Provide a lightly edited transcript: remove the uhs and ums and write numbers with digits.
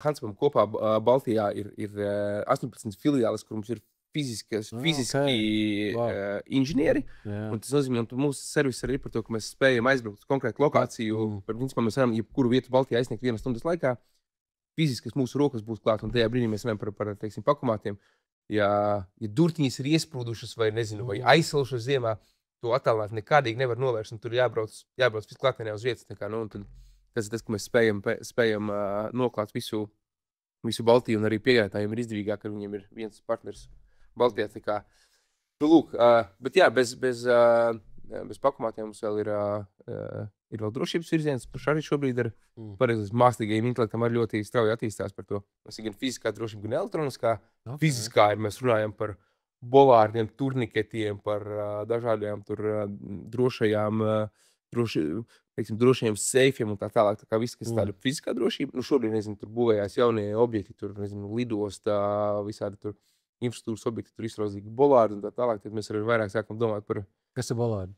Hanspam kopā Baltijā ir 18 filiāles, kur mums ir fiziski Wow. inženieri. Jā. Un tas nozīmē, ka mūsu servis arī ir par to, ka mēs spējam aizbraukt uz konkrētu lokāciju. Principā mēs varam jebkuru vietu Baltijā aizsniegt 1 stundas laikā. Fiziski mūsu rokas būs klāt, un tajā brīdī mēs runājam par teiksim, pakomātiem. Ja durtiņas ir iesprūdušas vai, nezinu, vai aizsalušas ziemā, to attālināt nekādīgi nevar novērst, un tur jābrauc visklātienē uz vietas. Nu, tas ir tas, ka mēs spējam noklāt visu Baltiju, un arī piegādātājiem ir izdevīgāk, ka viņiem ir viens partners Baltijā. Tā kā, nu, lūk, bet jā, bez pakomātiem mums vēl ir vēl drošības virziens, kurš arī šobrīd ir pareizais mākslīgajiem intelektam arī ļoti strauji attīstās par to. Mums ir gan fiziskā drošība, gan elektroniskā. Fiziskā ir, mēs runājam par bolārdiem, turniketiem, par dažādiem tur drošajiem seifiem un tā tālāk. Tā kā viss, kas tāda fiziskā drošība, nu šobrīd, nezinu, tur būvējās jaunie objekti, tur, nezinu, lidostā, visādi tur infrastruktūras objekti, tur izrauzīgi bolārdi un tā tālāk. Tad mēs arī vairāk sākam domāt par... Kas ir bolārdi?